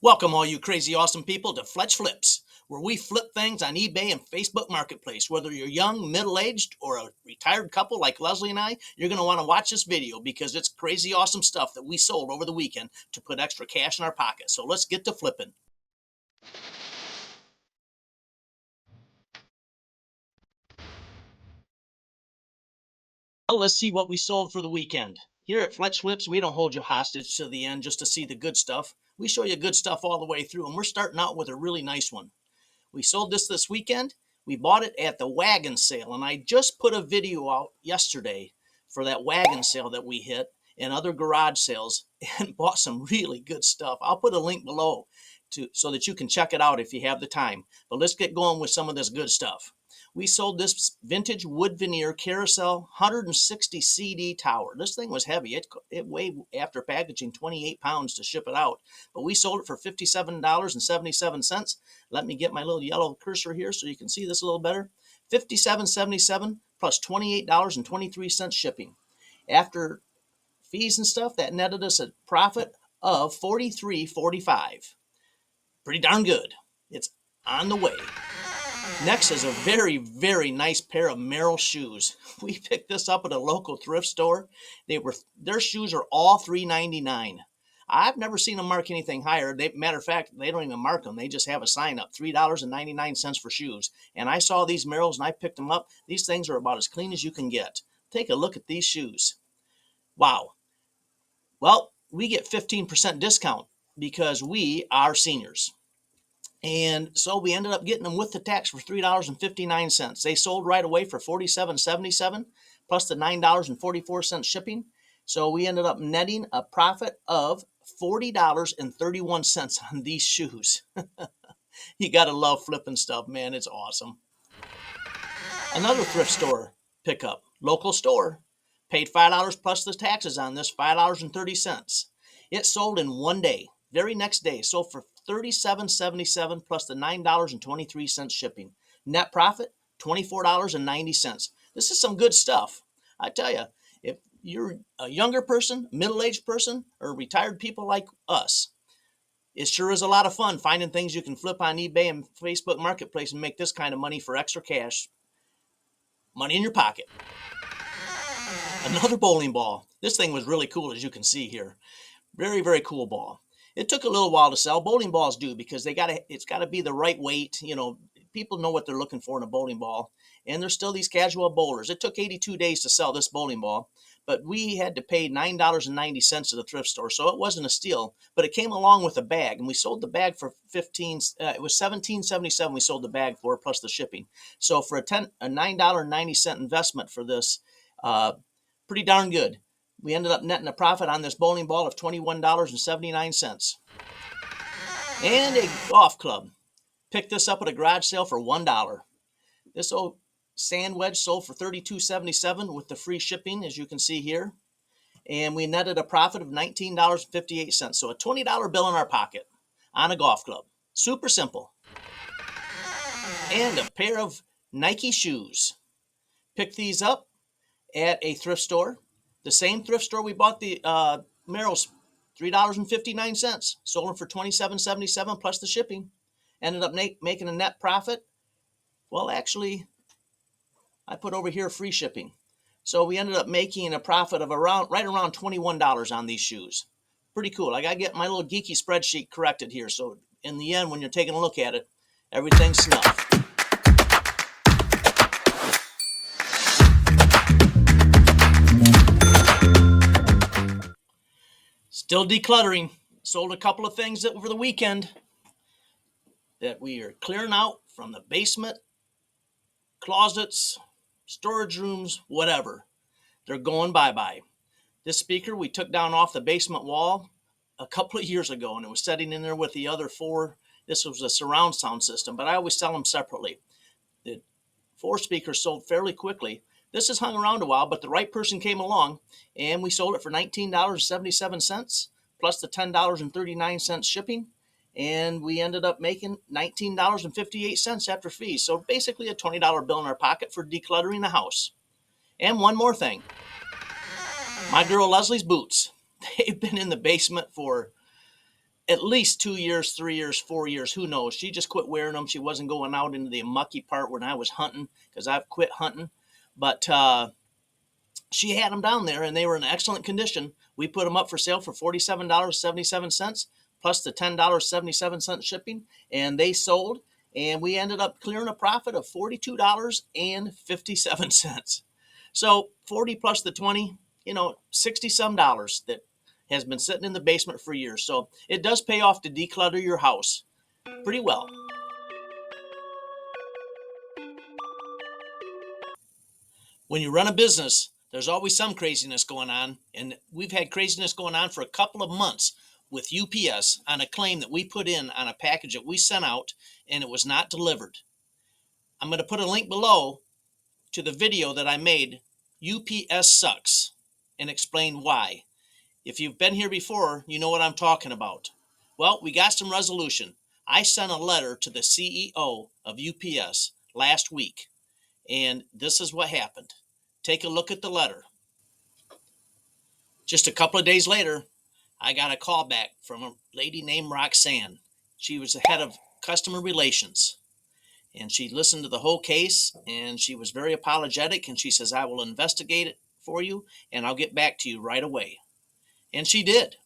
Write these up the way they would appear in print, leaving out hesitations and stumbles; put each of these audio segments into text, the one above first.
Welcome all you crazy awesome people to Fletch Flips, where we flip things on eBay and Facebook Marketplace. Whether you're young, middle-aged, or a retired couple like Leslie and I, you're going to want to watch this video because it's crazy awesome stuff that we sold over the weekend to put extra cash in our pocket. So let's get to flipping. Well, let's see what we sold for the weekend. Here at Fletch Flips, we don't hold you hostage to the end just to see the good stuff. We show you good stuff all the way through, and we're starting out with a really nice one. We sold this weekend. We bought it at the wagon sale, and I just put a video out yesterday for that wagon sale that we hit and other garage sales and bought some really good stuff. I'll put a link below so that you can check it out if you have the time. But let's get going with some of this good stuff. We sold this vintage wood veneer carousel 160 CD tower. This thing was heavy. It weighed, after packaging, 28 pounds to ship it out. But we sold it for $57.77. Let me get my little yellow cursor here so you can see this a little better. $57.77 plus $28.23 shipping. After fees and stuff, that netted us a profit of $43.45. Pretty darn good. It's on the way. Next is a very, very nice pair of Merrell shoes. We picked this up at a local thrift store. Their shoes are all $3.99. I've never seen them mark anything higher. Matter of fact, they don't even mark them. They just have a sign up, $3.99 for shoes. And I saw these Merrells and I picked them up. These things are about as clean as you can get. Take a look at these shoes. Wow. Well, we get 15% discount because we are seniors. And so we ended up getting them with the tax for $3.59. They sold right away for $47.77 plus the $9.44 shipping. So we ended up netting a profit of $40.31 on these shoes. You got to love flipping stuff, man. It's awesome. Another thrift store pickup, local store. Paid $5 plus the taxes on this, $5.30. It sold in one day. Very next day, sold for $37.77 plus the $9.23 shipping. Net profit, $24.90. This is some good stuff. I tell you, if you're a younger person, middle-aged person, or retired people like us, it sure is a lot of fun finding things you can flip on eBay and Facebook Marketplace and make this kind of money for extra cash. Money in your pocket. Another bowling ball. This thing was really cool, as you can see here. Very, very cool ball. It took a little while to sell. Bowling balls do, because it's got to be the right weight. You know, people know what they're looking for in a bowling ball. And there's still these casual bowlers. It took 82 days to sell this bowling ball, but we had to pay $9.90 at the thrift store, so it wasn't a steal. But it came along with a bag, and we sold the bag for it was $17.77. We sold the bag for plus the shipping. So for a $9.90 investment for this, pretty darn good. We ended up netting a profit on this bowling ball of $21.79. And a golf club. Picked this up at a garage sale for $1. This old sand wedge sold for $32.77 with the free shipping, as you can see here. And we netted a profit of $19.58. So a $20 bill in our pocket on a golf club. Super simple. And a pair of Nike shoes. Picked these up at a thrift store. The same thrift store we bought the Merrells, $3.59. Sold them for $27.77 plus the shipping. Ended up making a net profit. Well, actually, I put over here free shipping. So we ended up making a profit of right around $21 on these shoes. Pretty cool. I got to get my little geeky spreadsheet corrected here. So in the end, when you're taking a look at it, everything's snuff. Still decluttering. Sold a couple of things over the weekend that we are clearing out from the basement, closets, storage rooms, whatever. They're going bye-bye. This speaker we took down off the basement wall a couple of years ago, and it was sitting in there with the other four. This was a surround sound system, but I always sell them separately. The four speakers sold fairly quickly. This has hung around a while, but the right person came along, and we sold it for $19.77 plus the $10.39 shipping, and we ended up making $19.58 after fees. So basically a $20 bill in our pocket for decluttering the house. And one more thing. My girl Leslie's boots. They've been in the basement for at least 2 years, 3 years, 4 years, who knows. She just quit wearing them. She wasn't going out into the mucky part when I was hunting, because I've quit hunting. But she had them down there, and they were in excellent condition. We put them up for sale for $47.77 plus the $10.77 shipping, and they sold, and we ended up clearing a profit of $42.57. So 40 plus the 20, 60 some dollars that has been sitting in the basement for years. So it does pay off to declutter your house pretty well. When you run a business, there's always some craziness going on, and we've had craziness going on for a couple of months with UPS on a claim that we put in on a package that we sent out, and it was not delivered. I'm going to put a link below to the video that I made, UPS Sucks, and explain why. If you've been here before, you know what I'm talking about. Well, we got some resolution. I sent a letter to the CEO of UPS last week, and this is what happened. Take a look at the letter. Just a couple of days later, I got a call back from a lady named Roxanne. She was the head of customer relations, and she listened to the whole case, and she was very apologetic, and she says, I will investigate it for you, and I'll get back to you right away. And she did.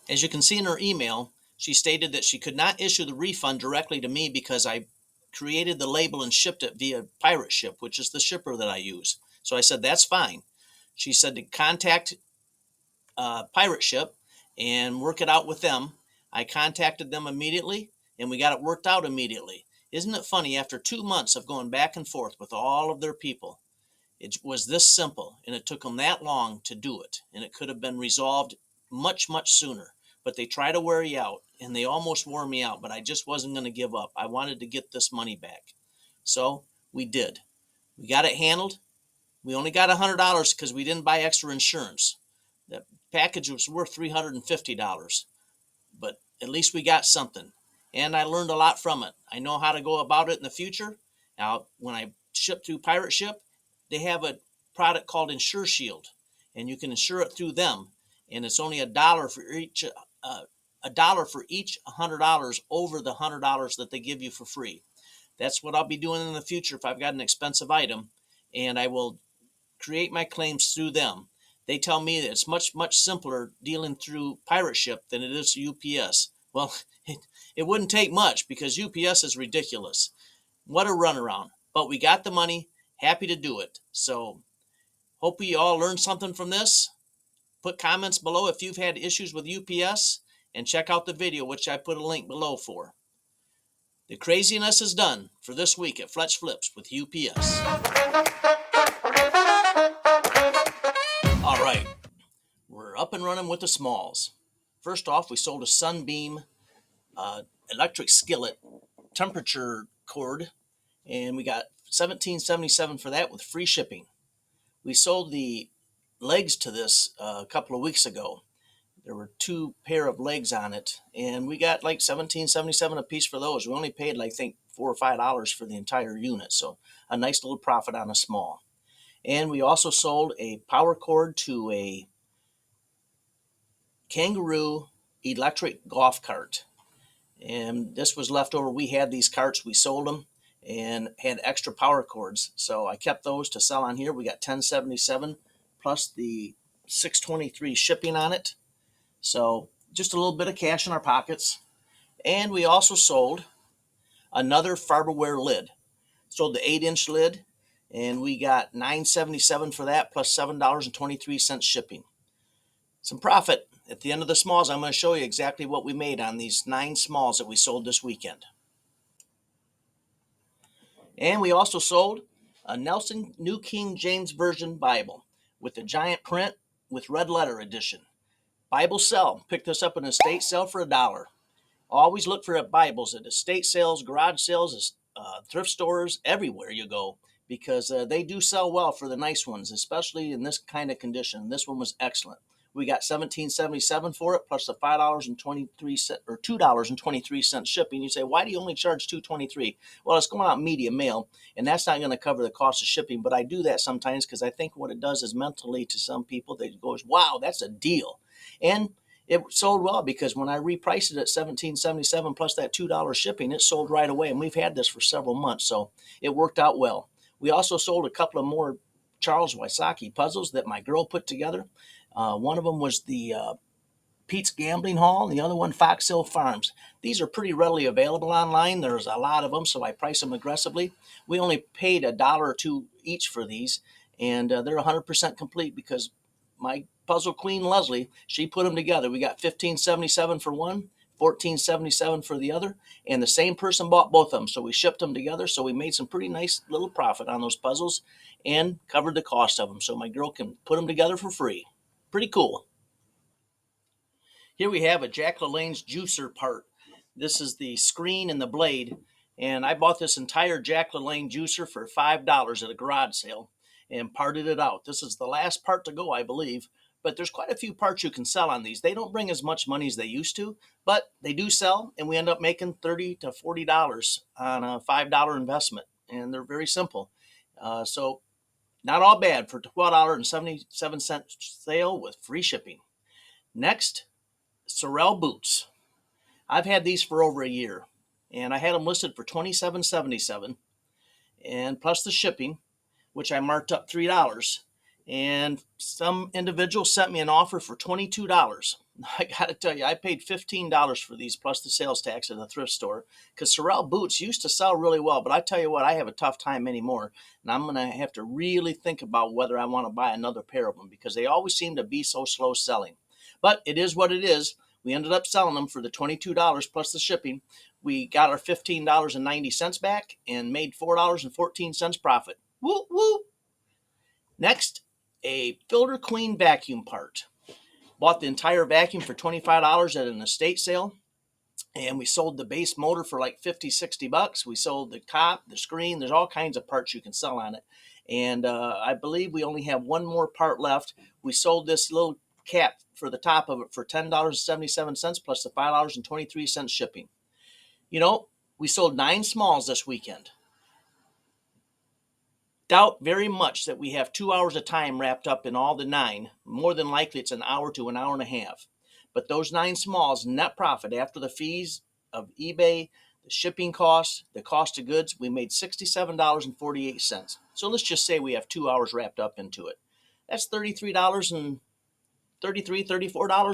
As you can see in her email, she stated that she could not issue the refund directly to me because I created the label and shipped it via pirate ship, which is the shipper that I use. So I said, that's fine. She said to contact pirate ship and work it out with them. I contacted them immediately, and we got it worked out immediately. Isn't it funny, after 2 months of going back and forth with all of their people, it was this simple, and it took them that long to do it, and it could have been resolved much, much sooner. But they try to wear you out, and they almost wore me out, but I just wasn't going to give up. I wanted to get this money back. So we did. We got it handled. We only got $100 because we didn't buy extra insurance. That package was worth $350, but at least we got something. And I learned a lot from it. I know how to go about it in the future. Now, when I ship through Pirate Ship, they have a product called Insure Shield, and you can insure it through them. And it's only $1 for each $100 over the $100 that they give you for free. That's what I'll be doing in the future if I've got an expensive item, and I will create my claims through them. They tell me that it's much, much simpler dealing through Pirate Ship than it is UPS. Well, it wouldn't take much because UPS is ridiculous. What a runaround. But we got the money. Happy to do it. So hope you all learned something from this. Put comments below if you've had issues with UPS, and check out the video, which I put a link below for. The craziness is done for this week at Fletch Flips with UPS. All right, we're up and running with the smalls. First off, we sold a Sunbeam electric skillet temperature cord, and we got $17.77 for that with free shipping. We sold the legs to this a couple of weeks ago. There were 2 pair of legs on it, and we got like $17.77 a piece for those. We only paid, I think, $4 or $5 for the entire unit, so a nice little profit on a small. And we also sold a power cord to a Kangaroo electric golf cart, and this was left over. We had these carts, we sold them, and had extra power cords, so I kept those to sell on here. We got $10.77 plus the $6.23 shipping on it. So just a little bit of cash in our pockets. And we also sold another Farberware lid. Sold the 8-inch lid, and we got $9.77 for that plus $7.23 shipping. Some profit. At the end of the smalls, I'm going to show you exactly what we made on these 9 smalls that we sold this weekend. And we also sold a Nelson New King James Version Bible with the giant print with red letter edition. Bible sell. Picked this up in an estate sale for $1. Always look for Bibles at estate sales, garage sales, thrift stores, everywhere you go, because they do sell well for the nice ones, especially in this kind of condition. This one was excellent. We got $17.77 for it, plus the $5.23 or $2.23 shipping. You say, why do you only charge $2.23? Well, it's going out media mail, and that's not going to cover the cost of shipping. But I do that sometimes because I think what it does is mentally to some people, they goes, wow, that's a deal. And It sold well because when I repriced it at $17.77 plus that $2 shipping, it sold right away. And we've had this for several months, so it worked out well. We also sold a couple of more Charles Wysocki puzzles that my girl put together. One of them was the Pete's Gambling Hall, and the other one, Fox Hill Farms. These are pretty readily available online. There's a lot of them, so I price them aggressively. We only paid $1 or $2 each for these, and they're 100% complete because my puzzle queen Leslie, she put them together. We got $15.77 for one, $14.77 for the other, and the same person bought both of them, so we shipped them together. So we made some pretty nice little profit on those puzzles and covered the cost of them, so my girl can put them together for free. Pretty cool. Here we have a Jack LaLanne's juicer part. This is the screen and the blade. And I bought this entire Jack LaLanne juicer for $5 at a garage sale and parted it out. This is the last part to go, I believe. But there's quite a few parts you can sell on these. They don't bring as much money as they used to, but they do sell, and we end up making $30 to $40 on a $5 investment. And they're very simple. So not all bad for $12.77 sale with free shipping. Next, Resell boots. I've had these for over a year, and I had them listed for $27.77, and plus the shipping, which I marked up $3. And some individual sent me an offer for $22. I got to tell you, I paid $15 for these plus the sales tax in the thrift store because Resell boots used to sell really well. But I tell you what, I have a tough time anymore, and I'm going to have to really think about whether I want to buy another pair of them because they always seem to be so slow selling. But it is what it is. We ended up selling them for the $22 plus the shipping. We got our $15.90 back and made $4.14 profit. Woo woo! Next, a Filter Queen vacuum part. Bought the entire vacuum for $25 at an estate sale. And we sold the base motor for like $50-$60. We sold the top, the screen. There's all kinds of parts you can sell on it. And I believe we only have one more part left. We sold this little cap for the top of it for $10.77 plus the $5.23 shipping. You know, we sold 9 smalls this weekend. Doubt very much that we have 2 hours of time wrapped up in all the 9. More than likely it's an hour to an hour and a half. But those 9 smalls net profit after the fees of eBay, the shipping costs, the cost of goods, we made $67.48. So let's just say we have 2 hours wrapped up into it. That's $34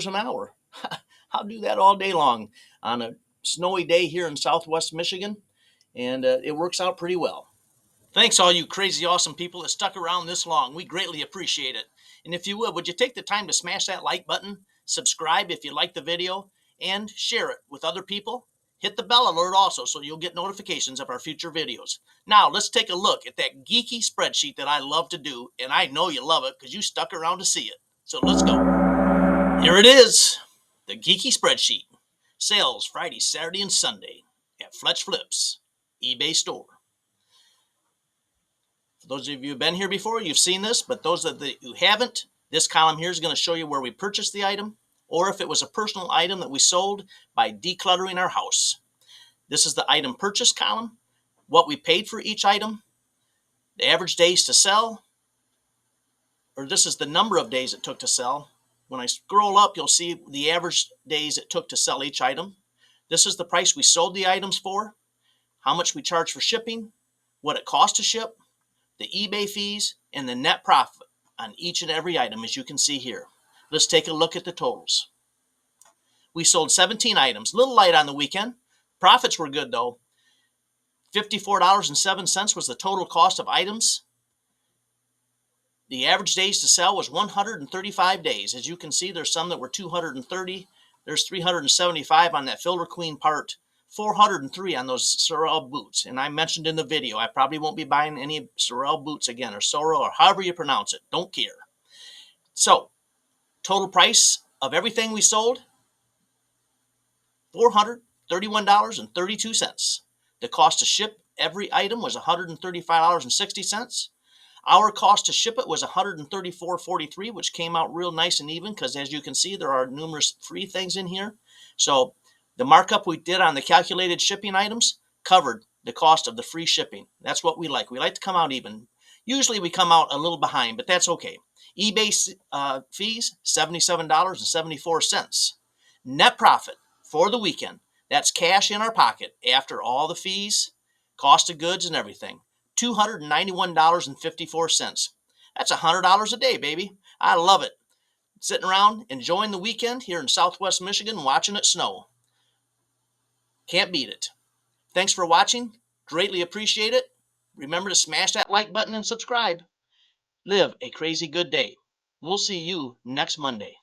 an hour. I'll do that all day long on a snowy day here in Southwest Michigan, and it works out pretty well. Thanks all you crazy awesome people that stuck around this long. We greatly appreciate it. And if you would you take the time to smash that like button, subscribe if you like the video, and share it with other people? Hit the bell alert also so you'll get notifications of our future videos. Now let's take a look at that geeky spreadsheet that I love to do, and I know you love it because you stuck around to see it. So let's go. Here it is, the geeky spreadsheet. Sales Friday, Saturday, and Sunday at fletchflips eBay store. For those of you who've been here before, you've seen this, but those of you who haven't, this column here is going to show you where we purchased the item, or if it was a personal item that we sold by decluttering our house. This is the item purchase column, what we paid for each item, the average days to sell, or this is the number of days it took to sell. When I scroll up, you'll see the average days it took to sell each item. This is the price we sold the items for, how much we charge for shipping, what it cost to ship, the eBay fees, and the net profit on each and every item, as you can see here. Let's take a look at the totals. We sold 17 items, a little light on the weekend. Profits were good though. $54.07 was the total cost of items. The average days to sell was 135 days. As you can see, there's some that were 230. There's 375 on that Filter Queen part. 403 on those Resell boots. And I mentioned in the video, I probably won't be buying any Resell boots again, or Sorrel, or however you pronounce it. Don't care. So, total price of everything we sold, $431.32. The cost to ship every item was $135.60. Our cost to ship it was $134.43, which came out real nice and even because, as you can see, there are numerous free things in here. So the markup we did on the calculated shipping items covered the cost of the free shipping. That's what we like. We like to come out even. Usually we come out a little behind, but that's okay. eBay fees, $77.74. Net profit for the weekend. That's cash in our pocket after all the fees, cost of goods, and everything. $291.54. That's $100 a day, baby. I love it. Sitting around enjoying the weekend here in Southwest Michigan, watching it snow. Can't beat it. Thanks for watching. Greatly appreciate it. Remember to smash that like button and subscribe. Live a crazy good day. We'll see you next Monday.